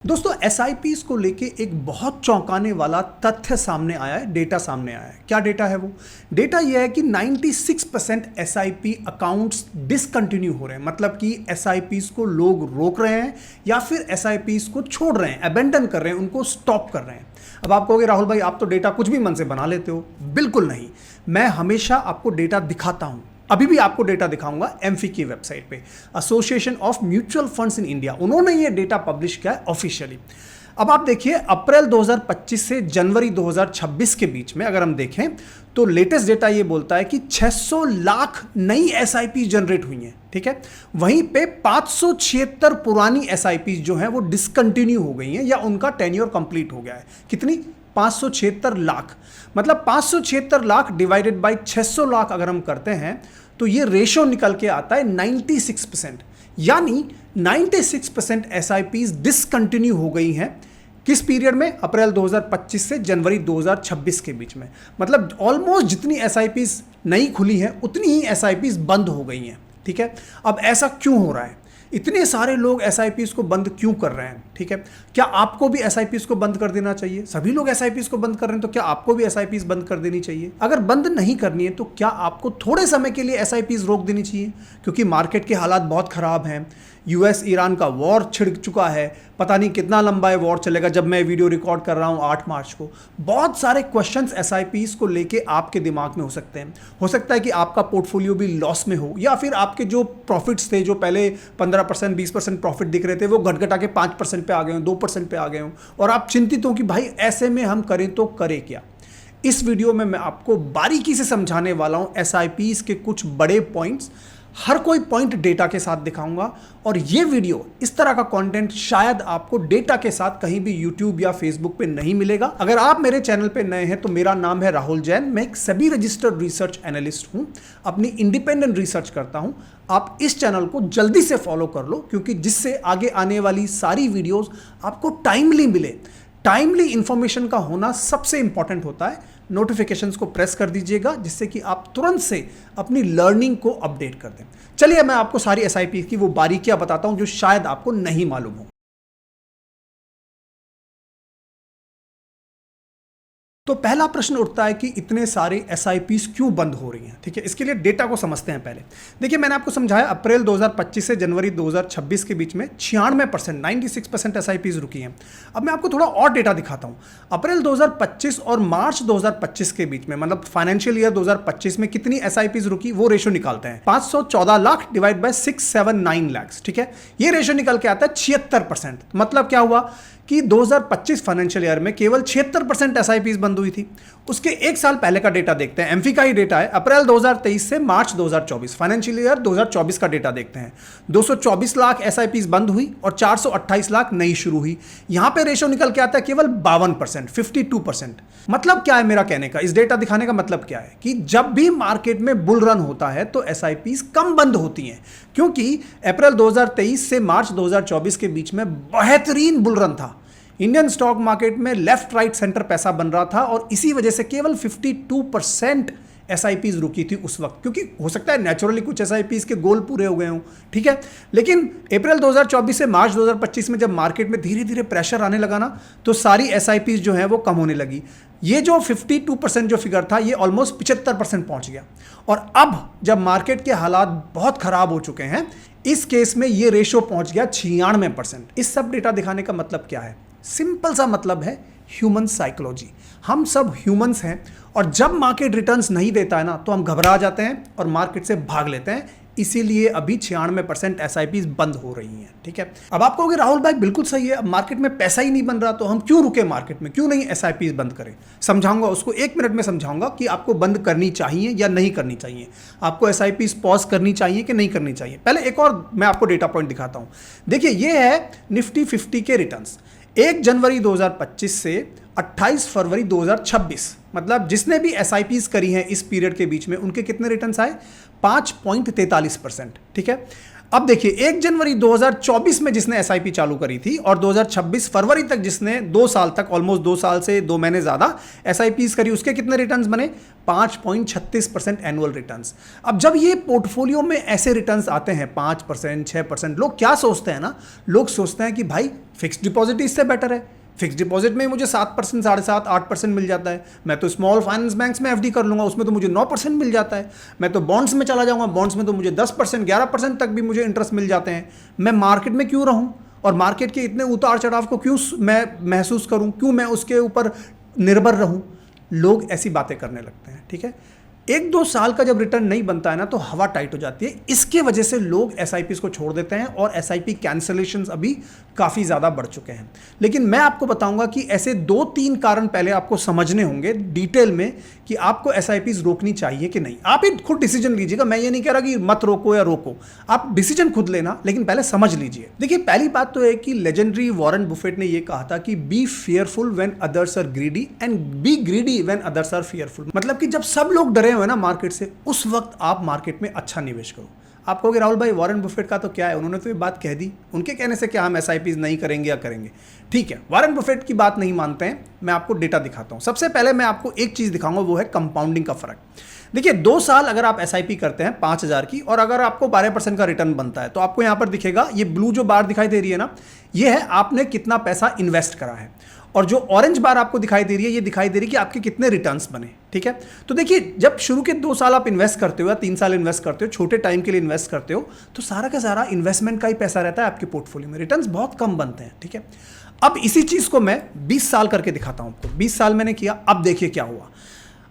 दोस्तों एसआईपीज को लेके एक बहुत चौंकाने वाला तथ्य सामने आया है, डेटा सामने आया है। क्या डेटा है वो? डेटा ये है कि 96% एसआईपी अकाउंट्स डिसकंटिन्यू हो रहे हैं, मतलब कि एसआईपीज को लोग रोक रहे हैं या फिर एसआईपीज को छोड़ रहे हैं, अबेंडन कर रहे हैं, उनको स्टॉप कर रहे हैं। अब आप कहोगे राहुल भाई आप तो डेटा कुछ भी मन से बना लेते हो। बिल्कुल नहीं, मैं हमेशा आपको डेटा दिखाता हूं। अभी भी आपको डेटा दिखाऊंगा एमफी की वेबसाइट पे, association of mutual funds in India, उन्होंने ये डेटा पब्लिश किया है ऑफिशियली। अब आप देखिए अप्रैल 2025 से जनवरी 2026 के बीच में अगर हम देखें तो लेटेस्ट डेटा ये बोलता है कि 600 लाख नई एसआईपी जनरेट हुई हैं, ठीक है। वहीं पे 576 पुरानी एसआईपी जो हैं वो डिसकंटिन्यू हो गई हैं या उनका टेन्योर कंप्लीट हो गया है। कितनी? 576 लाख। मतलब 576 लाख डिवाइडेड बाय 600 लाख अगर हम करते हैं तो ये रेशो निकल के आता है 96%। यानी 96% एसआईपीज डिसकंटिन्यू हो गई हैं। किस पीरियड में? अप्रैल 2025 से जनवरी 2026 के बीच में। मतलब ऑलमोस्ट जितनी एसआईपीज नई खुली हैं उतनी ही एसआईपीज बंद हो गई हैं, ठीक है। अब ऐसा क्यों हो रहा है? इतने सारे लोग एसआईपीज को बंद क्यों कर रहे हैं, ठीक है। क्या आपको भी एसआईपीज को बंद कर देना चाहिए? सभी लोग एसआईपीज को बंद कर रहे हैं तो क्या आपको भी एसआईपीज बंद कर देनी चाहिए? अगर बंद नहीं करनी है तो क्या आपको थोड़े समय के लिए एसआईपीज रोक देनी चाहिए? क्योंकि मार्केट के हालात बहुत खराब हैं। यूएस ईरान का वॉर छिड़ चुका है, पता नहीं कितना लंबा है वॉर चलेगा। जब मैं वीडियो रिकॉर्ड कर रहा हूं 8 मार्च को, बहुत सारे क्वेश्चंस एसआईपीज को लेके आपके दिमाग में हो सकते हैं। हो सकता है कि आपका पोर्टफोलियो भी लॉस में हो या फिर आपके जो प्रॉफिट्स थे, जो पहले 15% 20% प्रॉफिट दिख रहे थे, वो घट घटा के 5% पे आ गए हो, 2% पे आ गए हो और आप चिंतित हो कि भाई ऐसे में हम करें तो करें क्या। इस वीडियो में मैं आपको बारीकी से समझाने वाला हूं एसआईपीज के कुछ बड़े पॉइंट्स। हर कोई पॉइंट डेटा के साथ दिखाऊंगा और ये वीडियो, इस तरह का कंटेंट शायद आपको डेटा के साथ कहीं भी यूट्यूब या फेसबुक पे नहीं मिलेगा। अगर आप मेरे चैनल पे नए हैं तो मेरा नाम है राहुल जैन, मैं एक सभी रजिस्टर्ड रिसर्च एनालिस्ट हूं, अपनी इंडिपेंडेंट रिसर्च करता हूं। आप इस चैनल को जल्दी से फॉलो कर लो क्योंकि जिससे आगे आने वाली सारी वीडियोस आपको टाइमली मिले। टाइमली इंफॉर्मेशन का होना सबसे इंपॉर्टेंट होता है। नोटिफिकेशंस को प्रेस कर दीजिएगा जिससे कि आप तुरंत से अपनी लर्निंग को अपडेट कर दें। चलिए मैं आपको सारी एसआईपी की वो बारीकियां बताता हूं जो शायद आपको नहीं मालूम हो। तो पहला प्रश्न उठता है कि इतने सारे एसआईपीज क्यों बंद हो रही हैं, ठीक है। इसके लिए डेटा को समझते हैं पहले। देखिए मैंने आपको समझाया अप्रैल 2025 से जनवरी 2026 के बीच में 96% एसआईपीज रुकी हैं। अब मैं आपको थोड़ा और डेटा दिखाता हूं। अप्रैल 2025 और मार्च 2025 के बीच में, मतलब फाइनेंशियल ईयर 2025 में कितनी एसआईपीज रुकी वो रेशो निकालते हैं। 514 लाख डिवाइड बाय 679 लाख, ठीक है। ये रेशो निकल के आता है 76%। मतलब क्या हुआ कि 2025 फाइनेंशियल ईयर में केवल 76% एसआईपीज बंद हुई थी। उसके एक साल पहले का डेटा देखते हैं, एमफी का ही डेटा है, अप्रैल 2023 से मार्च 2024, फाइनेंशियल ईयर 2024 का डेटा देखते हैं। 224 लाख एसआईपीज बंद हुई और 428 लाख नई शुरू हुई। यहां पे रेशो निकल के आता है केवल 52%, 52%। मतलब क्या है मेरा कहने का, इस डेटा दिखाने का मतलब क्या है कि जब भी मार्केट में बुल रन होता है तो एसआईपीज कम बंद होती हैं, क्योंकि अप्रैल 2023 से मार्च 2024 के बीच में बेहतरीन बुल रन था। इंडियन स्टॉक मार्केट में लेफ्ट राइट सेंटर पैसा बन रहा था और इसी वजह से केवल 52% एसआईपीज रुकी थी उस वक्त, क्योंकि हो सकता है नेचुरली कुछ एसआईपीज के गोल पूरे हो गए हों, ठीक है। लेकिन अप्रैल 2024 से मार्च 2025 में जब मार्केट में धीरे धीरे प्रेशर आने लगा ना, तो सारी एसआईपीज जो है वो कम होने लगी। ये जो 52% जो फिगर था ये ऑलमोस्ट 75% पहुंच गया। और अब जब मार्केट के हालात बहुत खराब हो चुके हैं, इस केस में ये रेशो पहुंच गया 96%। इस सब डेटा दिखाने का मतलब क्या है? सिंपल सा मतलब है ह्यूमन साइकोलॉजी। हम सब ह्यूमंस हैं और जब मार्केट रिटर्न्स नहीं देता है ना तो हम घबरा जाते हैं और मार्केट से भाग लेते हैं। इसीलिए अभी 96% एसआईपीज बंद हो रही हैं, ठीक है। अब आप कहोगे राहुल भाई बिल्कुल सही है, अब मार्केट में पैसा ही नहीं बन रहा तो हम क्यों रुके मार्केट में, क्यों नहीं एसआईपीज बंद करें? समझाऊंगा उसको, 1 मिनट में समझाऊंगा कि आपको बंद करनी चाहिए या नहीं करनी चाहिए। आपको एसआईपीज पॉज करनी चाहिए कि नहीं करनी चाहिए। पहले एक और मैं आपको डेटा पॉइंट दिखाता हूं। देखिए ये है निफ्टी 50 के रिटर्न्स 1 जनवरी 2025 से 28 फरवरी 2026। मतलब जिसने भी एसआईपीज करी हैं इस पीरियड के बीच में उनके कितने रिटर्न्स आए? 5.43%, ठीक है। अब देखिए 1 जनवरी 2024 में जिसने एसआईपी चालू करी थी और 2026 फरवरी तक जिसने 2 साल तक, ऑलमोस्ट 2 साल से 2 महीने ज्यादा एसआईपीज करी, उसके कितने रिटर्न्स बने? 5.36% एनुअल रिटर्न्स। अब जब ये पोर्टफोलियो में ऐसे रिटर्न्स आते हैं 5%, 6%, लोग क्या सोचते हैं ना, लोग सोचते हैं कि भाई फिक्स्ड डिपॉजिट इससे बेटर है, फिक्स डिपॉजिट में मुझे 7%, 7.5%, 8% मिल जाता है। मैं तो स्मॉल फाइनेंस बैंक्स में एफडी कर लूंगा, उसमें तो मुझे 9% मिल जाता है। मैं तो बॉन्ड्स में चला जाऊंगा, बॉन्ड्स में तो मुझे 10%, 11% तक भी मुझे इंटरेस्ट मिल जाते हैं। मैं मार्केट में क्यों रहूं और मार्केट के इतने उतार चढ़ाव को क्यों मैं महसूस करूं, क्यों मैं उसके ऊपर निर्भर रहूं? लोग ऐसी बातें करने लगते हैं। ठीक है, 1-2 साल का जब रिटर्न नहीं बनता है ना तो हवा टाइट हो जाती है। इसके वजह से लोग एसआईपी को छोड़ देते हैं और एसआईपी कैंसलेशंस अभी काफ़ी ज़्यादा बढ़ चुके हैं। लेकिन मैं आपको बताऊंगा कि ऐसे 2-3 कारण पहले आपको समझने होंगे डिटेल में कि आपको एसआईपीज रोकनी चाहिए कि नहीं। आप ही खुद डिसीजन लीजिएगा, मैं ये नहीं कह रहा कि मत रोको या रोको, आप डिसीजन खुद लेना, लेकिन पहले समझ लीजिए। देखिए पहली बात तो है कि लेजेंडरी वॉरेन बुफेट ने यह कहा था कि be fearful when others are greedy and be greedy when others are fearful. मतलब कि जब सब लोग डरे हुए ना मार्केट से, उस वक्त आप मार्केट में अच्छा निवेश करो। आप कहोगे राहुल भाई वॉरेन बुफेट का तो क्या है, उन्होंने तो ये बात कह दी, उनके कहने से क्या हम एसआईपीज नहीं करेंगे या करेंगे? ठीक है, वॉरेन बुफेट की बात नहीं मानते हैं, मैं आपको डेटा दिखाता हूं। सबसे पहले मैं आपको एक चीज दिखाऊंगा, वो है कंपाउंडिंग का फर्क। देखिए 2 साल अगर आप एसआईपी करते हैं 5,000 की और अगर आपको 12% का रिटर्न बनता है तो आपको यहां पर दिखेगा, ये ब्लू जो बार दिखाई दे रही है ना, ये है आपने कितना पैसा इन्वेस्ट करा है, और जो ऑरेंज बार आपको दिखाई दे रही है, ये दिखाई दे रही है कि आपके कितने रिटर्न्स बने। ठीक है, तो देखिए जब शुरू के 2 साल आप इन्वेस्ट करते हो या 3 साल इन्वेस्ट करते हो, छोटे टाइम के लिए इन्वेस्ट करते हो, तो सारा का सारा इन्वेस्टमेंट का ही पैसा रहता है आपके पोर्टफोलियो में, रिटर्न्स बहुत कम बनते हैं। ठीक है, अब इसी चीज को मैं 20 साल करके दिखाता हूं आपको। 20 साल मैंने किया, अब देखिए क्या हुआ।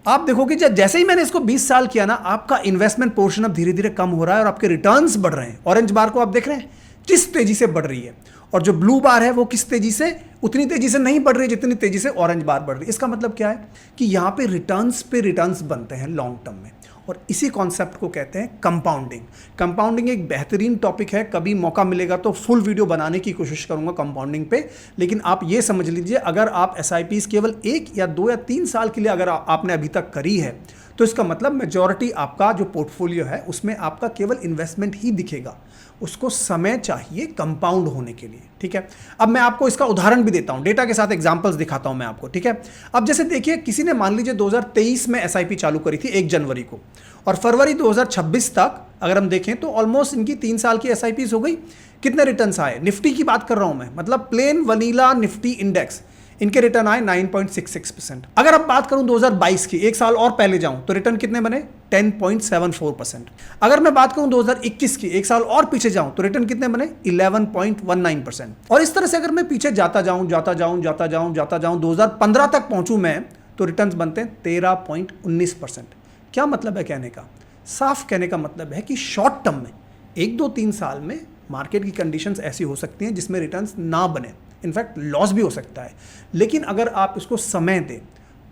आप देखोगे जैसे ही मैंने इसको 20 साल किया ना, आपका इन्वेस्टमेंट पोर्शन अब धीरे धीरे कम हो रहा है और आपके रिटर्न्स बढ़ रहे हैं। ऑरेंज बार को आप देख रहे हैं किस तेजी से बढ़ रही है, और जो ब्लू बार है वो किस तेजी से, उतनी तेजी से नहीं बढ़ रही जितनी तेजी से ऑरेंज बार बढ़ रही है। इसका मतलब क्या है कि यहां पे रिटर्न्स बनते हैं लॉन्ग टर्म में, और इसी कॉन्सेप्ट को कहते हैं कंपाउंडिंग। कंपाउंडिंग एक बेहतरीन टॉपिक है, कभी मौका मिलेगा तो फुल वीडियो बनाने की कोशिश करूंगा कंपाउंडिंग पे। लेकिन आप ये समझ लीजिए, अगर आप एसआईपीज केवल 1 या 2 या 3 साल के लिए अगर आपने अभी तक करी है, तो इसका मतलब मेजॉरिटी आपका जो पोर्टफोलियो है उसमें आपका केवल इन्वेस्टमेंट ही दिखेगा, उसको समय चाहिए कंपाउंड होने के लिए। ठीक है, अब मैं आपको इसका उदाहरण भी देता हूं, डेटा के साथ एग्जांपल्स दिखाता हूं मैं आपको। ठीक है, अब जैसे देखिए किसी ने मान लीजिए 2023 में एसआईपी चालू करी थी 1 जनवरी को, और फरवरी 2026 तक अगर हम देखें तो ऑलमोस्ट इनकी 3 साल की एसआईपीज हो गई। कितने रिटर्न्स आए? निफ्टी की बात कर रहा हूं मैं, मतलब प्लेन वनीला निफ्टी इंडेक्स, इनके रिटर्न आए 9.66%। अगर अब बात करूं 2022 की, 1 साल और पहले जाऊं, तो रिटर्न कितने बने? 10.74%। अगर मैं बात करूं 2021 की, 1 साल और पीछे जाऊं, तो रिटर्न कितने बने? 11.19%। और इस तरह से अगर मैं पीछे जाता जाऊं 2015 तक पहुंचूं मैं, तो रिटर्न्स बनते हैं 13.19%। क्या मतलब है कहने का? साफ कहने का मतलब है कि शॉर्ट टर्म में 1-2-3 साल में मार्केट की कंडीशंस ऐसी हो सकती हैं जिसमें रिटर्न्स ना बने, इनफैक्ट लॉस भी हो सकता है। लेकिन अगर आप इसको समय दें,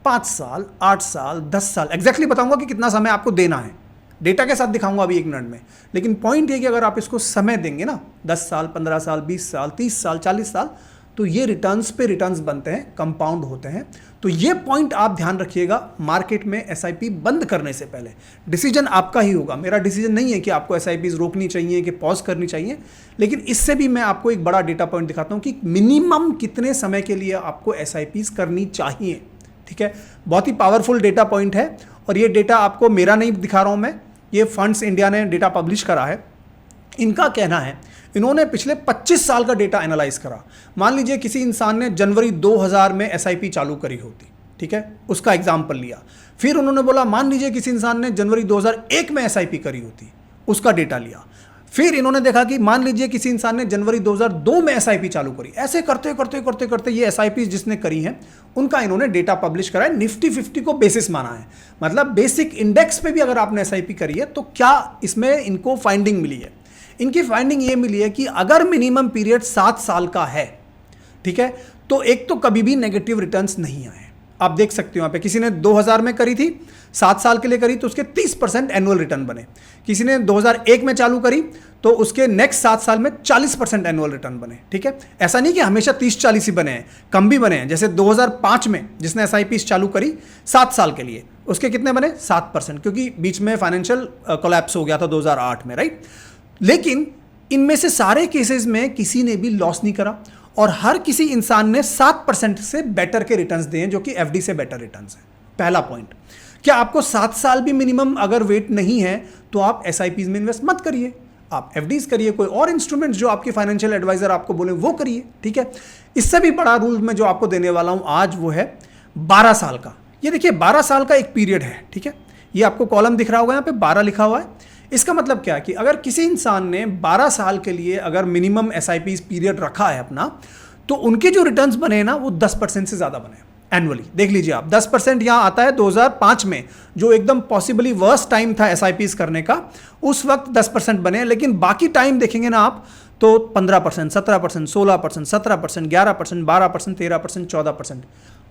5 साल, 8 साल, 10 साल, एग्जैक्टली बताऊंगा कि कितना समय आपको देना है, डेटा के साथ दिखाऊंगा अभी 1 मिनट में। लेकिन पॉइंट ये कि अगर आप इसको समय देंगे ना, 10 साल, 15 साल, 20 साल, 30 साल, 40 साल, तो ये रिटर्न्स पे रिटर्न्स बनते हैं, कंपाउंड होते हैं। तो ये पॉइंट आप ध्यान रखिएगा, मार्केट में एसआईपी बंद करने से पहले डिसीजन आपका ही होगा। मेरा डिसीजन नहीं है कि आपको एसआईपीज रोकनी चाहिए कि पॉज करनी चाहिए। लेकिन इससे भी मैं आपको एक बड़ा डेटा पॉइंट दिखाता हूं कि मिनिमम कितने समय के लिए आपको एसआईपीज करनी चाहिए। ठीक है, बहुत ही पावरफुल डेटा पॉइंट है, और ये डेटा आपको मेरा नहीं दिखा रहा हूं मैं, ये फंड्स इंडिया ने डेटा पब्लिश करा है। इनका कहना है, इन्होंने पिछले 25 साल का डेटा एनालाइज करा। मान लीजिए किसी इंसान ने जनवरी 2000 में एसआईपी चालू करी होती, ठीक है, उसका एग्जाम्पल लिया। फिर उन्होंने बोला मान लीजिए किसी इंसान ने जनवरी 2001 में एसआईपी करी होती, उसका डेटा लिया। फिर इन्होंने देखा कि मान लीजिए किसी इंसान ने जनवरी 2002 में एसआईपी चालू करी। ऐसे करते करते करते करते ये एसआईपी जिसने करी है उनका इन्होंने डेटा पब्लिश करा है। निफ्टी 50 को बेसिस माना है, मतलब बेसिक इंडेक्स पे भी अगर आपने एसआईपी करी है तो क्या इसमें इनको फाइंडिंग मिली है। इनकी फाइंडिंग ये मिली है कि अगर मिनिमम पीरियड 7 साल का है, ठीक है, तो एक तो कभी भी नेगेटिव रिटर्न्स नहीं आए। आप देख सकते हो यहाँ पे किसी ने 2000 में करी थी, 7 साल के लिए करी तो उसके 30% एनुअल रिटर्न बने। किसी ने 2001 में चालू करी तो उसके नेक्स्ट 7 साल में 40% एनुअल रिटर्न बने। ठीक है, ऐसा नहीं कि हमेशा 30-40 ही बने हैं, कम भी बने हैं। जैसे 2005 में जिसने एसआईपी चालू करी 7 साल के लिए, उसके कितने बने? 7%, क्योंकि बीच में फाइनेंशियल कोलैप्स हो गया था 2008 में, राइट। लेकिन इनमें से सारे केसेस में किसी ने भी लॉस नहीं करा और हर किसी इंसान ने 7% से बेटर के रिटर्न्स दिए हैं, जो कि एफडी से बेटर रिटर्न्स हैं। पहला पॉइंट, क्या आपको 7 साल भी मिनिमम अगर वेट नहीं है तो आप एसआईपीज में इन्वेस्ट मत करिए, आप एफडीज करिए, कोई और इंस्ट्रूमेंट जो आपकी फाइनेंशियल एडवाइजर आपको बोले वो करिए, ठीक है। इससे भी बड़ा रूल मैं जो आपको देने वाला हूं आज वो है 12 साल का। ये देखिए 12 साल का एक पीरियड है, ठीक है। ये आपको कॉलम दिख रहा होगा, यहाँ पे 12 लिखा हुआ है। इसका मतलब क्या है कि अगर किसी इंसान ने 12 साल के लिए अगर मिनिमम एसआईपी पीरियड रखा है अपना, तो उनके जो रिटर्न्स बने ना वो 10% से ज़्यादा बने एनुअली। देख लीजिए आप, 10% यहाँ आता है 2005 में, जो एकदम पॉसिबली वर्स्ट टाइम था एसआईपीज करने का, उस वक्त 10% बने। लेकिन बाकी टाइम देखेंगे ना आप तो 15%, 17%, 16%, 17%, 11%, 12%, 13%, 14%।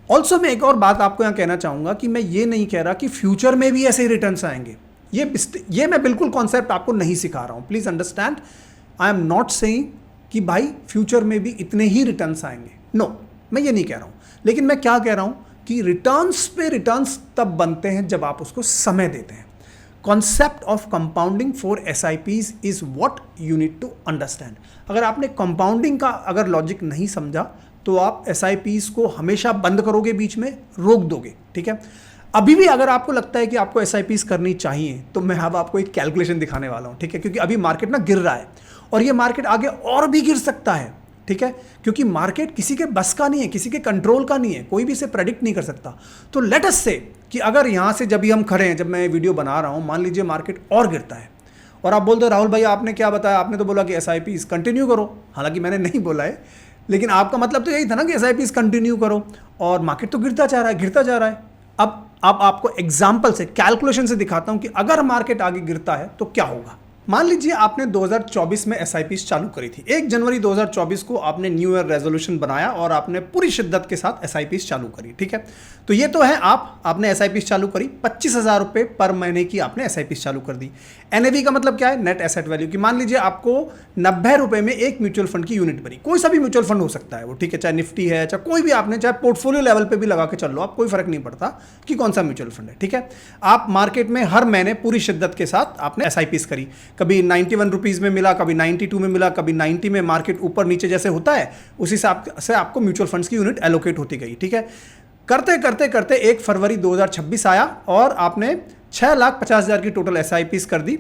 ऑल्सो मैं एक और बात आपको यहाँ कहना चाहूँगा कि मैं ये नहीं कह रहा कि फ्यूचर में भी ऐसे रिटर्न्स आएंगे। ये मैं बिल्कुल कॉन्सेप्ट आपको नहीं सिखा रहा हूँ, please understand. I am not saying कि भाई फ्यूचर में भी इतने ही रिटर्न्स आएंगे, नो, मैं ये नहीं कह रहा हूँ। लेकिन मैं क्या कह रहा हूँ कि रिटर्न्स पे रिटर्न्स तब बनते हैं जब आप उसको समय देते हैं। Concept of compounding for SIPs is what you need to understand. अगर आपने कंपाउंडिंग का अगर लॉजिक नहीं समझा तो आप एसआईपीज को हमेशा बंद करोगे, बीच में रोक दोगे, ठीक है। अभी भी अगर आपको लगता है कि आपको एसआईपीज करनी चाहिए तो मैं अब आपको एक कैलकुलेशन दिखाने वाला हूँ, ठीक है। क्योंकि अभी मार्केट ना गिर रहा है और ये मार्केट आगे और भी गिर सकता है, ठीक है। क्योंकि मार्केट किसी के बस का नहीं है, किसी के कंट्रोल का नहीं है, कोई भी इसे प्रेडिक्ट नहीं कर सकता। तो लेट अस से कि अगर यहाँ से जब भी हम खड़े हैं, जब मैं वीडियो बना रहा हूँ, मान लीजिए मार्केट और गिरता है और आप बोलते हो राहुल भाई आपने क्या बताया, आपने तो बोला कि एसआईपीज कंटिन्यू करो। हालांकि मैंने नहीं बोला है, लेकिन आपका मतलब तो यही था ना कि एसआईपीज कंटिन्यू करो, और मार्केट तो गिरता जा रहा है, गिरता जा रहा है। अब आपको एग्जाम्पल से, कैलकुलेशन से दिखाता हूं कि अगर मार्केट आगे गिरता है तो क्या होगा। मान लीजिए आपने 2024 में एसआईपीज चालू करी थी। 1 जनवरी 2024 को आपने न्यू ईयर रेजोल्यूशन बनाया और आपने पूरी शिद्दत के साथ एसआईपीज चालू करी, ठीक है। तो ये तो है आपने एसआईपीज चालू करी, 25,000 रुपये पर महीने की आपने एसआईपीज चालू कर दी। एनएवी का मतलब क्या है, नेट एसेट वैल्यू की। मान लीजिए आपको 90 रुपये में एक म्यूचुअल फंड की यूनिट बनी, कोई सा भी म्यूचुअल फंड हो सकता है वो, ठीक है, चाहे निफ्टी है, चाहे कोई भी, आपने चाहे पोर्टफोलियो लेवल पे भी लगा के चल लो आप, कोई फर्क नहीं पड़ता कि कौन सा म्यूचुअल फंड है, ठीक है। आप मार्केट में हर महीने पूरी शिद्दत के साथ आपने एसआईपीज करी, कभी 91 रुपीज़ में मिला, कभी 92 में मिला, कभी 90 में, मार्केट ऊपर नीचे जैसे होता है उसी हिसाब से आपको म्यूचुअल फंड्स की यूनिट एलोकेट होती गई, ठीक है। करते करते करते 1 फरवरी 2026 आया और आपने 6,50,000 की टोटल एसआईपीज कर दी।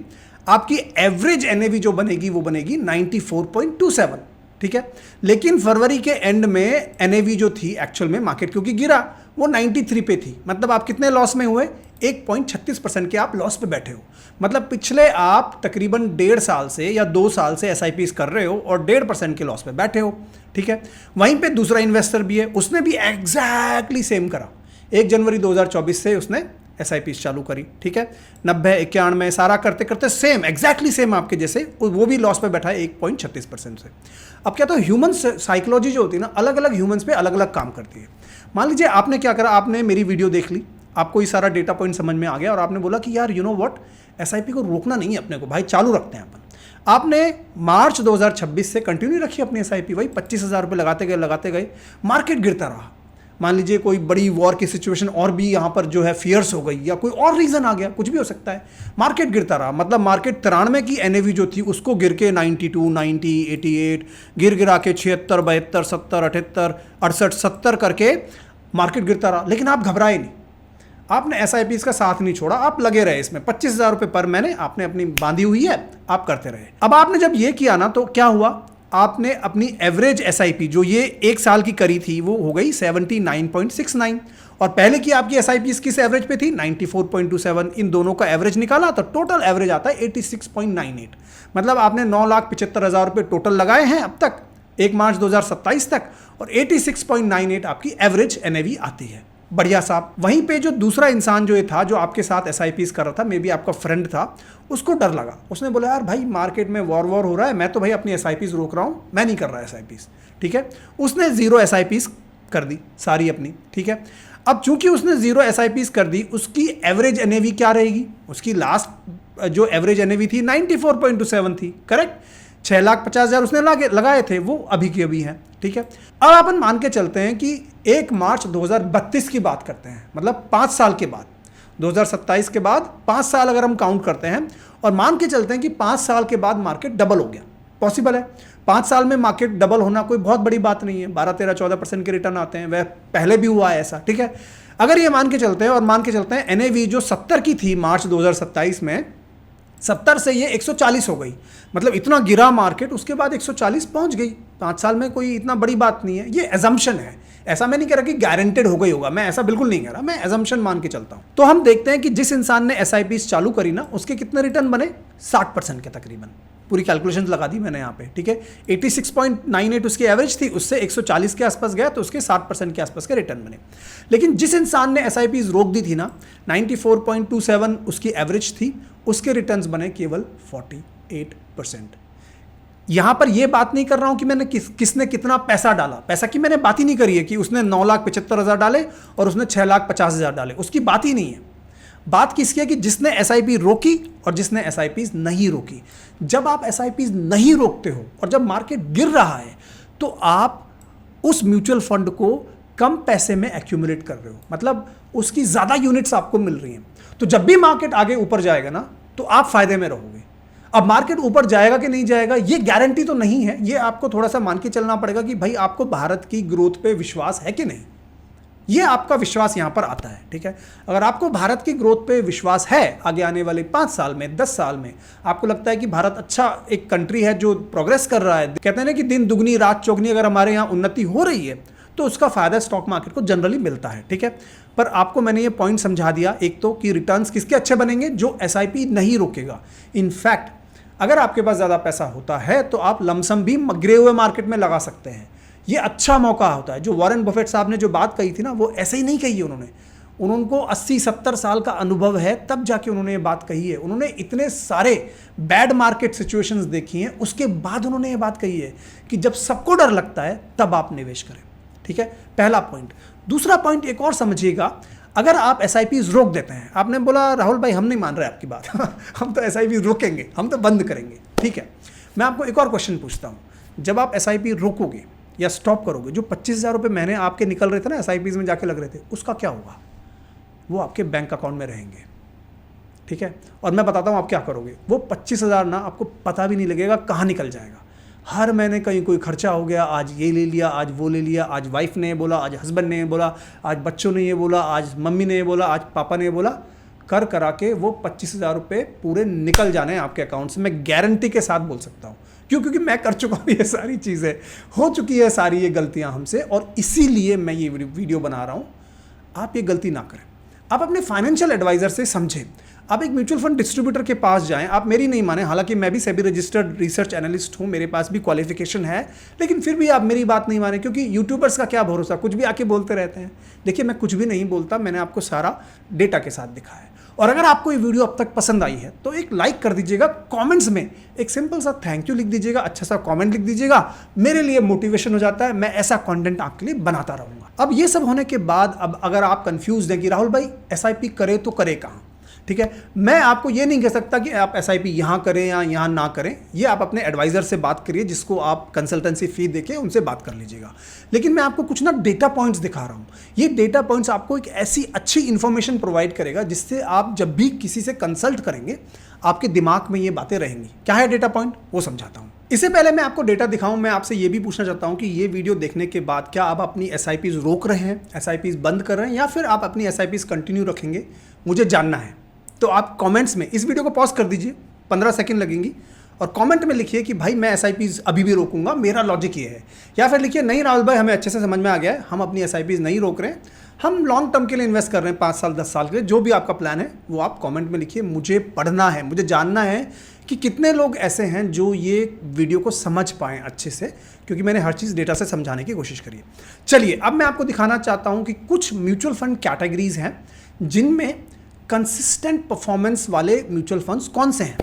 आपकी एवरेज एनएवी जो बनेगी वो बनेगी 94.27, ठीक है। लेकिन फरवरी के एंड में एनएवी जो थी एक्चुअल में, मार्केट क्योंकि गिरा, वो 93 पे थी। मतलब आप कितने लॉस में हुए, 1.36% के आप लॉस पे बैठे हो। मतलब पिछले आप तकरीबन 1.5 साल से या 2 साल से एसआईपीज कर रहे हो और 1.5% के लॉस पे बैठे हो, ठीक है। वहीं पे दूसरा इन्वेस्टर भी है, उसने भी एग्जैक्टली सेम करा। 1 जनवरी 2024 से उसने एसआईपीज चालू करी, ठीक है। 90, 91 सारा करते करते सेम, एग्जैक्टली सेम आपके जैसे, वो भी लॉस पे बैठा है 1.36% से। अब क्या, तो ह्यूमन साइकोलॉजी जो होती है ना, अलग अलग ह्यूमंस पे अलग अलग काम करती है। मान लीजिए आपने क्या करा, आपने मेरी वीडियो देख ली, आपको ये सारा डेटा पॉइंट समझ में आ गया और आपने बोला कि यार यू नो व्हाट, एसआईपी को रोकना नहीं है अपने को भाई, चालू रखते हैं अपन। आपने मार्च 2026 से कंटिन्यू रखी अपनी एसआईपी, वही 25,000 रुपये लगाते गए, मार्केट गिरता रहा। मान लीजिए कोई बड़ी वॉर की सिचुएशन और भी यहाँ पर जो है फियर्स हो गई, या कोई और रीज़न आ गया, कुछ भी हो सकता है, मार्केट गिरता रहा। मतलब मार्केट 93 की एनएवी जो थी उसको गिर के 92, 90, 88 गिरा के 76, 72, 70, 78, 68, 70 करके मार्केट गिरता रहा। लेकिन आप घबराए नहीं, आपने एसआईपीज का साथ नहीं छोड़ा, आप लगे रहे इसमें। 25,000 रुपये पर महीने आपने अपनी बांधी हुई है, आप करते रहे। अब आपने जब ये किया ना तो क्या हुआ, आपने अपनी एवरेज एसआईपी जो ये 1 साल की करी थी वो हो गई 79.69, और पहले की आपकी एसआईपी किस एवरेज पे थी, 94.27। इन दोनों का एवरेज निकाला तो टोटल एवरेज आता है 86.98। मतलब आपने 9,75,000 रुपये टोटल लगाए हैं अब तक 1 मार्च 2027 तक, और 86.98 आपकी एवरेज एनएवी आती है। बढ़िया साहब। वहीं पे जो दूसरा इंसान जो ये था, जो आपके साथ एसआईपीज कर रहा था, मे बी आपका फ्रेंड था, उसको डर लगा, उसने बोला यार भाई मार्केट में वॉर हो रहा है, मैं तो भाई अपनी एसआईपीज रोक रहा हूँ, मैं नहीं कर रहा एसआईपीज, ठीक है। उसने 0 एसआईपीज कर दी सारी अपनी, ठीक है। अब चूंकि उसने 0 एसआईपीज कर दी, उसकी एवरेज एनएवी क्या रहेगी, उसकी लास्ट जो एवरेज एनएवी थी 94.27 थी, करेक्ट। 6,50,000 उसने लगाए थे, वो अभी की अभी हैं, ठीक है। अब अपन मान के चलते हैं कि 1 मार्च 2032 की बात करते हैं, मतलब 5 साल के बाद, 2027 के बाद 5 साल अगर हम काउंट करते हैं, और मान के चलते हैं कि 5 साल के बाद मार्केट डबल हो गया, पॉसिबल है। 5 साल में मार्केट डबल होना कोई बहुत बड़ी बात नहीं है, 12, 13, 14% के रिटर्न आते हैं, वह पहले भी हुआ है ऐसा, ठीक है। अगर ये मान के चलते हैं और मान के चलते हैं NAV जो 70 की थी मार्च 2027 में, 70 से ये 140 हो गई, मतलब इतना गिरा मार्केट, उसके बाद 140 पहुंच गई। 5 साल में कोई इतना बड़ी बात नहीं है, ये एजम्पशन है। ऐसा मैं नहीं कह रहा कि गारंटेड हो गई होगा, मैं ऐसा बिल्कुल नहीं कह रहा, मैं एजम्पशन मान के चलता हूं। तो हम देखते हैं कि जिस इंसान ने SIPs चालू करी ना, उसके कितने रिटर्न बने, 60% के तकरीबन। पूरी कैलकुलेशंस लगा दी मैंने यहाँ पे, ठीक है। 86.98 उसकी एवरेज थी, उससे 140 के आसपास गया, तो उसके 60% के आसपास के रिटर्न बने। लेकिन जिस इंसान ने SIPs रोक दी थी ना, 94.27 उसकी एवरेज थी, उसके रिटर्न्स बने केवल 48%। यहां पर यह बात नहीं कर रहा हूं कि मैंने किसने कितना पैसा डाला, पैसा की मैंने बात ही नहीं करी है कि उसने 9,75,000 डाले और उसने 6,50,000 डाले, उसकी बात ही नहीं है। बात किसकी है कि जिसने SIP रोकी और जिसने SIPs नहीं रोकी। जब आप SIPs नहीं रोकते हो और जब मार्केट गिर रहा है, तो आप उस म्यूचुअल फंड को कम पैसे में एक्यूमुलेट कर रहे हो, मतलब उसकी ज्यादा यूनिट्स आपको मिल रही हैं। तो जब भी मार्केट आगे ऊपर जाएगा ना, तो आप फायदे में रहोगे। अब मार्केट ऊपर जाएगा कि नहीं जाएगा, ये गारंटी तो नहीं है, ये आपको थोड़ा सा मान के चलना पड़ेगा कि भाई आपको भारत की ग्रोथ पे विश्वास है कि नहीं, ये आपका विश्वास यहां पर आता है, ठीक है। अगर आपको भारत की ग्रोथ पे विश्वास है, आगे आने वाले 5 साल में, 10 साल में आपको लगता है कि भारत अच्छा एक कंट्री है जो प्रोग्रेस कर रहा है, कहते हैं ना कि दिन दुगनी रात चौगनी, अगर हमारे यहाँ उन्नति हो रही है, तो उसका फायदा स्टॉक मार्केट को जनरली मिलता है, ठीक है। पर आपको मैंने ये पॉइंट समझा दिया, एक तो कि रिटर्न्स किसके अच्छे बनेंगे, जो SIP नहीं रोकेगा। इनफैक्ट अगर आपके पास ज़्यादा पैसा होता है तो आप लमसम भी गिरे हुए मार्केट में लगा सकते हैं, ये अच्छा मौका होता है। जो वॉरेन बफेट साहब ने जो बात कही थी ना, वो ऐसे ही नहीं कही है उनको 80-70 साल का अनुभव है, तब जाके उन्होंने ये बात कही है। उन्होंने इतने सारे बैड मार्केट सिचुएशंस देखी हैं, उसके बाद उन्होंने ये बात कही है कि जब सबको डर लगता है तब आप निवेश करें, ठीक है। पहला पॉइंट। दूसरा पॉइंट एक और समझिएगा, अगर आप SIPs रोक देते हैं, आपने बोला राहुल भाई हम नहीं मान रहे आपकी बात हम तो SIP रोकेंगे, हम तो बंद करेंगे, ठीक है। मैं आपको एक और क्वेश्चन पूछता हूँ, जब आप SIP रोकोगे या स्टॉप करोगे, जो 25,000 रुपये महीने आपके निकल रहे थे ना SIPs में जाके लग रहे थे, उसका क्या होगा, वो आपके बैंक अकाउंट में रहेंगे, ठीक है। और मैं बताता हूँ आप क्या करोगे, वो 25,000 ना आपको पता भी नहीं लगेगा कहाँ निकल जाएगा। हर महीने कहीं कोई खर्चा हो गया, आज ये ले लिया, आज वो ले लिया, आज वाइफ ने ये बोला, आज हस्बैंड ने ये बोला, आज बच्चों ने ये बोला, आज मम्मी ने ये बोला, आज पापा ने ये बोला, कर करा के वो 25,000 रुपये पूरे निकल जाने हैं आपके अकाउंट से। मैं गारंटी के साथ बोल सकता हूँ, क्योंकि मैं कर चुका हूँ, ये सारी चीज़ें हो चुकी है, सारी ये गलतियाँ हमसे, और इसीलिए मैं ये वीडियो बना रहा हूँ। आप ये गलती ना करें, आप अपने फाइनेंशियल एडवाइजर से समझें, आप एक म्यूचुअल फंड डिस्ट्रीब्यूटर के पास जाएं। आप मेरी नहीं माने, हालांकि मैं भी सेबी रजिस्टर्ड रिसर्च एनालिस्ट हूं, मेरे पास भी क्वालिफिकेशन है, लेकिन फिर भी आप मेरी बात नहीं माने, क्योंकि यूट्यूबर्स का क्या भरोसा, कुछ भी आके बोलते रहते हैं। देखिए मैं कुछ भी नहीं बोलता, मैंने आपको सारा डेटा के साथ दिखाया है। और अगर आपको ये वीडियो अब तक पसंद आई है तो एक लाइक कर दीजिएगा, कमेंट्स में एक सिंपल सा थैंक यू लिख दीजिएगा, अच्छा सा कमेंट लिख दीजिएगा, मेरे लिए मोटिवेशन हो जाता है, मैं ऐसा कंटेंट आपके लिए बनाता रहूंगा। अब ये सब होने के बाद अब अगर आप कंफ्यूज हैं कि राहुल भाई SIP करे तो करे कहाँ, ठीक है, मैं आपको ये नहीं कह सकता कि आप SIP यहाँ करें या यहाँ ना करें, ये आप अपने एडवाइजर से बात करिए, जिसको आप कंसल्टेंसी फी देके उनसे बात कर लीजिएगा। लेकिन मैं आपको कुछ ना डेटा पॉइंट्स दिखा रहा हूँ, ये डेटा पॉइंट्स आपको एक ऐसी अच्छी इंफॉर्मेशन प्रोवाइड करेगा जिससे आप जब भी किसी से कंसल्ट करेंगे आपके दिमाग में ये बातें रहेंगी। क्या है डेटा पॉइंट, वो समझाता हूँ। इससे पहले मैं आपको डेटा दिखाऊं, मैं आपसे ये भी पूछना चाहता हूं कि ये वीडियो देखने के बाद क्या आप अपनी SIPs रोक रहे हैं, SIPs बंद कर रहे हैं, या फिर आप अपनी SIPs कंटिन्यू रखेंगे, मुझे जानना है। तो आप कमेंट्स में इस वीडियो को पॉज कर दीजिए, 15 सेकंड लगेंगी, और कमेंट में लिखिए कि भाई मैं SIPs अभी भी रोकूंगा, मेरा लॉजिक ये है। या फिर लिखिए नहीं राहुल भाई हमें अच्छे से समझ में आ गया है, हम अपनी SIPs नहीं रोक रहे हैं, हम लॉन्ग टर्म के लिए इन्वेस्ट कर रहे हैं, 5 साल 10 साल के लिए, जो भी आपका प्लान है वो आप कमेंट में लिखिए। मुझे पढ़ना है, मुझे जानना है कि कितने लोग ऐसे हैं जो ये वीडियो को समझ पाएँ अच्छे से, क्योंकि मैंने हर चीज़ डेटा से समझाने की कोशिश करी है। चलिए अब मैं आपको दिखाना चाहता हूँ कि कुछ म्यूचुअल फंड कैटेगरीज हैं जिनमें कंसिस्टेंट परफॉर्मेंस वाले म्यूचुअल फंड्स कौन से हैं,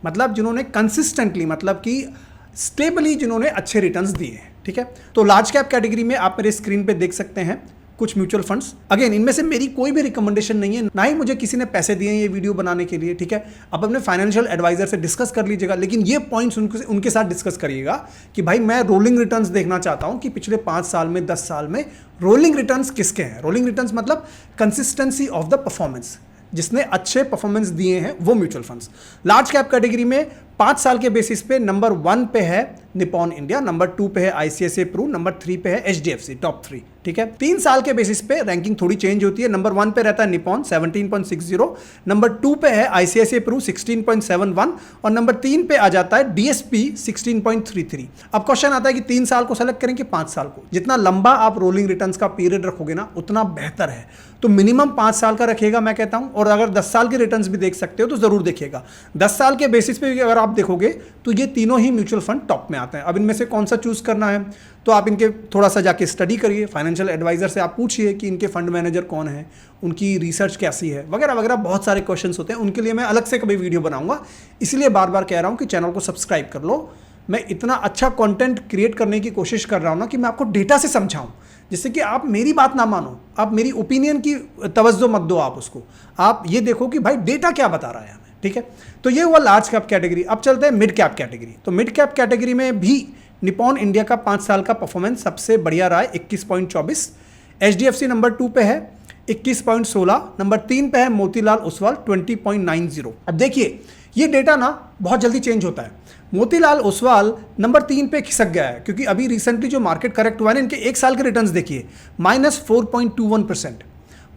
मतलब जिन्होंने कंसिस्टेंटली, मतलब कि स्टेबली जिन्होंने अच्छे रिटर्न्स दिए हैं, ठीक है। तो लार्ज कैप कैटेगरी में आप मेरे स्क्रीन पे देख सकते हैं कुछ म्यूचुअल फंड्स। अगेन इनमें से मेरी कोई भी रिकमेंडेशन नहीं है, ना ही मुझे किसी ने पैसे दिए हैं ये वीडियो बनाने के लिए, ठीक है। आप अपने फाइनेंशियल एडवाइजर से डिस्कस कर लीजिएगा, लेकिन ये पॉइंट्स उनके साथ डिस्कस करिएगा कि भाई मैं रोलिंग रिटर्न्स देखना चाहता हूं कि पिछले 5 साल में, 10 साल में रोलिंग रिटर्न्स किसके हैं। रोलिंग रिटर्न्स मतलब कंसिस्टेंसी ऑफ द परफॉर्मेंस, जिसने अच्छे परफॉर्मेंस दिए हैं वो mutual funds. Large cap category में 5 साल के बेसिस पे नंबर 1 पे है निपॉन इंडिया, नंबर 2 पे है आईसीआईसीआई प्रू, नंबर 3 पे है एचडीएफसी, टॉप 3। ठीक है, 3 साल के बेसिस पे रैंकिंग थोड़ी चेंज होती है। नंबर 1 पे रहता है निपॉन 17.60, नंबर 2 पे है आईसीआईसीआई प्रू 16.71 और नंबर 3 पे आ जाता है डीएसपी 16.33। अब क्वेश्चन आता है कि 3 साल को सेलेक्ट करें कि 5 साल को। जितना लंबा आप रोलिंग रिटर्न्स का पीरियड रखोगे ना उतना बेहतर है, तो मिनिमम 5 साल का रखिएगा मैं कहता हूं, और अगर 10 साल के रिटर्न्स भी देख सकते हो तो जरूर देखिएगा। 10 साल के बेसिस पे अगर आप देखोगे तो ये तीनों ही म्यूचुअल फंड टॉप में आते हैं। अब इनमें से कौन सा चूज करना है तो आप इनके थोड़ा सा जाके स्टडी करिए, फाइनेंशियल एडवाइजर से आप पूछिए कि इनके फंड मैनेजर कौन है, उनकी रिसर्च कैसी है, वगैरह वगैरह बहुत सारे क्वेश्चंस होते हैं। उनके लिए मैं अलग से कभी वीडियो बनाऊंगा, इसलिए बार बार कह रहा हूं कि चैनल को सब्सक्राइब कर लो। मैं इतना अच्छा कंटेंट क्रिएट करने की कोशिश कर रहा हूं ना कि मैं आपको डेटा से समझाऊं, जिससे कि आप मेरी बात ना मानो, आप मेरी ओपिनियन की तवज्जो मत दो, आप उसको आप ये देखो कि भाई डेटा क्या बता रहा है हमें। ठीक है, तो ये हुआ लार्ज कैप कैटेगरी। अब चलते हैं मिड कैप कैटेगरी। तो मिड कैप कैटेगरी में भी निपॉन इंडिया का 5 साल का परफॉर्मेंस सबसे बढ़िया रहा है, 21.24। एचडीएफसी नंबर 2 पे है 21.16, नंबर 3 पे है मोतीलाल ओसवाल 20.90। अब देखिए ये डेटा ना बहुत जल्दी चेंज होता है। मोतीलाल ओसवाल नंबर 3 पे खिसक गया है क्योंकि अभी रिसेंटली जो मार्केट करेक्ट हुआ है ना, इनके 1 साल के रिटर्न्स देखिए -4.21%।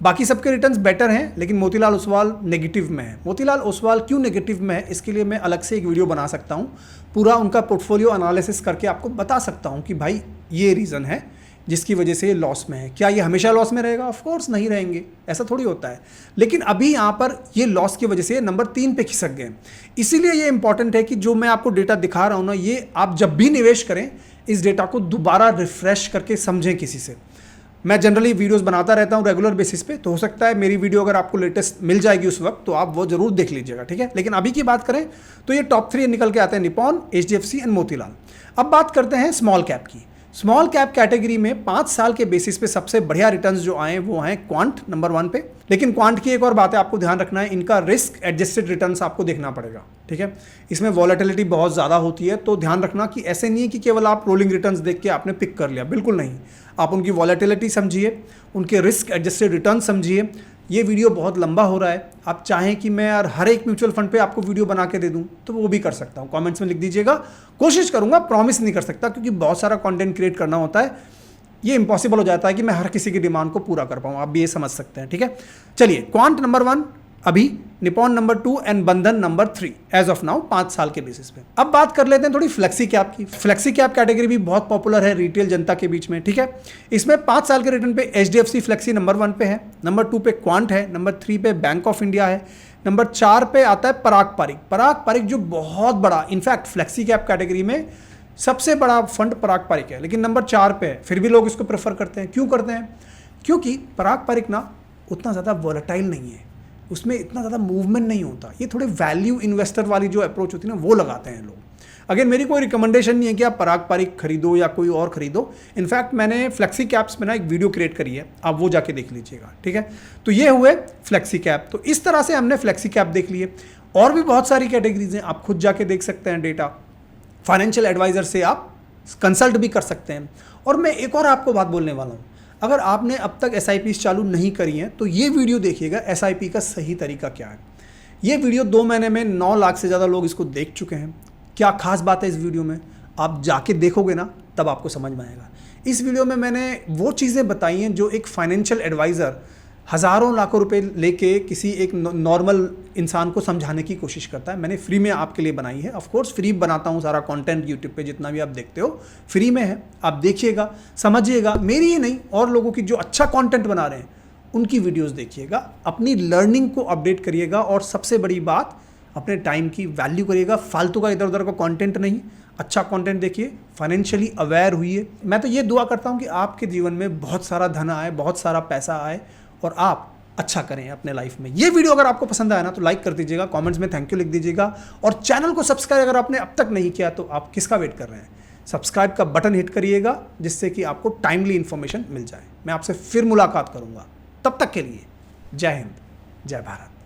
बाकी सबके रिटर्न्स बेटर हैं, लेकिन मोतीलाल ओसवाल नेगेटिव में है। मोतीलाल ओसवाल क्यों नेगेटिव में है इसके लिए मैं अलग से एक वीडियो बना सकता हूं, पूरा उनका पोर्टफोलियो एनालिसिस करके आपको बता सकता हूं कि भाई ये रीज़न है जिसकी वजह से ये लॉस में है। क्या ये हमेशा लॉस में रहेगा? ऑफ कोर्स नहीं रहेंगे, ऐसा थोड़ी होता है। लेकिन अभी यहाँ पर ये लॉस की वजह से नंबर 3 पे खिसक गए। इसीलिए ये इंपॉर्टेंट है कि जो मैं आपको डेटा दिखा रहा हूँ ना, ये आप जब भी निवेश करें इस डेटा को दोबारा रिफ्रेश करके समझें किसी से। मैं जनरली वीडियोस बनाता रहता हूं रेगुलर बेसिस पे, तो हो सकता है मेरी वीडियो अगर आपको लेटेस्ट मिल जाएगी उस वक्त तो आप वो जरूर देख लीजिएगा। ठीक है, लेकिन अभी की बात करें तो ये टॉप 3 निकल के आते हैं, निपॉन, एचडीएफसी एंड मोतीलाल। अब बात करते हैं स्मॉल कैप की। स्मॉल कैप कैटेगरी में 5 साल के बेसिस पे सबसे बढ़िया रिटर्न्स जो आए वो हैं क्वांट नंबर 1 पे। लेकिन क्वांट की एक और बात है, आपको ध्यान रखना है, इनका रिस्क एडजस्टेड रिटर्न्स आपको देखना पड़ेगा। ठीक है, इसमें वॉलेटिलिटी बहुत ज़्यादा होती है, तो ध्यान रखना कि ऐसे नहीं है कि केवल आप रोलिंग रिटर्न्स देख के आपने पिक कर लिया, बिल्कुल नहीं। आप उनकी वॉलेटिलिटी समझिए, उनके रिस्क एडजस्टेड रिटर्न समझिए। ये वीडियो बहुत लंबा हो रहा है, आप चाहें कि मैं यार हर एक म्यूचुअल फंड पे आपको वीडियो बना के दे दूं तो वो भी कर सकता हूं, कमेंट्स में लिख दीजिएगा, कोशिश करूंगा, प्रॉमिस नहीं कर सकता क्योंकि बहुत सारा कंटेंट क्रिएट करना होता है, ये इंपॉसिबल हो जाता है कि मैं हर किसी की डिमांड को पूरा कर पाऊं, आप भी ये समझ सकते हैं। ठीक है, चलिए, क्वांट नंबर 1 अभी, निपॉन नंबर 2 एंड बंधन नंबर 3 एज ऑफ नाउ 5 साल के बेसिस पे। अब बात कर लेते हैं थोड़ी फ्लेक्सी कैप की। फ्लेक्सी कैप कैटेगरी भी बहुत पॉपुलर है रिटेल जनता के बीच में। ठीक है, इसमें 5 साल के रिटर्न पे एचडीएफसी फ्लेक्सी नंबर 1 पे है, नंबर 2 पे क्वांट है, नंबर 3 पे बैंक ऑफ इंडिया है, नंबर 4 पे आता है पराग पारिक। पराग पारिक जो बहुत बड़ा, इनफैक्ट फ्लेक्सी कैप कैटेगरी में सबसे बड़ा फंड पराग पारिक है, लेकिन नंबर 4 पे है। फिर भी लोग इसको प्रेफर करते हैं। क्यों करते हैं? क्योंकि पराग पारिक ना उतना ज़्यादा वॉलेटाइल नहीं है, उसमें इतना ज़्यादा मूवमेंट नहीं होता। ये थोड़े वैल्यू इन्वेस्टर वाली जो अप्रोच होती है ना वो लगाते हैं लोग। अगर मेरी कोई रिकमेंडेशन नहीं है कि आप पराग पारिक खरीदो या कोई और खरीदो। इनफैक्ट मैंने फ्लेक्सी कैप्स में ना एक वीडियो क्रिएट करी है, आप वो जाके देख लीजिएगा। ठीक है, तो ये हुए फ्लेक्सी कैप। तो इस तरह से हमने फ्लेक्सी कैप देख लिए। और भी बहुत सारी कैटेगरीज हैं, आप खुद जाके देख सकते हैं डेटा। फाइनेंशियल एडवाइजर से आप कंसल्ट भी कर सकते हैं। और मैं एक और आपको बात बोलने वाला हूँ, अगर आपने अब तक SIPs चालू नहीं करी हैं तो ये वीडियो देखिएगा, SIP का सही तरीका क्या है। ये वीडियो 2 महीने में 9 लाख से ज़्यादा लोग इसको देख चुके हैं। क्या खास बात है इस वीडियो में, आप जाके देखोगे ना तब आपको समझ में आएगा। इस वीडियो में मैंने वो चीज़ें बताई हैं जो एक फाइनेंशियल एडवाइज़र हज़ारों लाखों रुपए लेके किसी एक नॉर्मल इंसान को समझाने की कोशिश करता है। मैंने फ्री में आपके लिए बनाई है। ऑफ कोर्स फ्री बनाता हूँ सारा कंटेंट, यूट्यूब पे जितना भी आप देखते हो फ्री में है, आप देखिएगा, समझिएगा। मेरी ही नहीं, और लोगों की जो अच्छा कंटेंट बना रहे हैं उनकी वीडियोस देखिएगा, अपनी लर्निंग को अपडेट करिएगा, और सबसे बड़ी बात, अपने टाइम की वैल्यू करिएगा। फालतू का इधर उधर का कंटेंट नहीं, अच्छा कंटेंट देखिए, फाइनेंशियली अवेयर हुइए। मैं तो ये दुआ करता हूँ कि आपके जीवन में बहुत सारा धन आए, बहुत सारा पैसा आए, और आप अच्छा करें अपने लाइफ में। ये वीडियो अगर आपको पसंद आया ना तो लाइक कर दीजिएगा, कमेंट्स में थैंक यू लिख दीजिएगा, और चैनल को सब्सक्राइब अगर आपने अब तक नहीं किया तो आप किसका वेट कर रहे हैं? सब्सक्राइब का बटन हिट करिएगा, जिससे कि आपको टाइमली इंफॉर्मेशन मिल जाए। मैं आपसे फिर मुलाकात करूंगा, तब तक के लिए जय हिंद, जय भारत।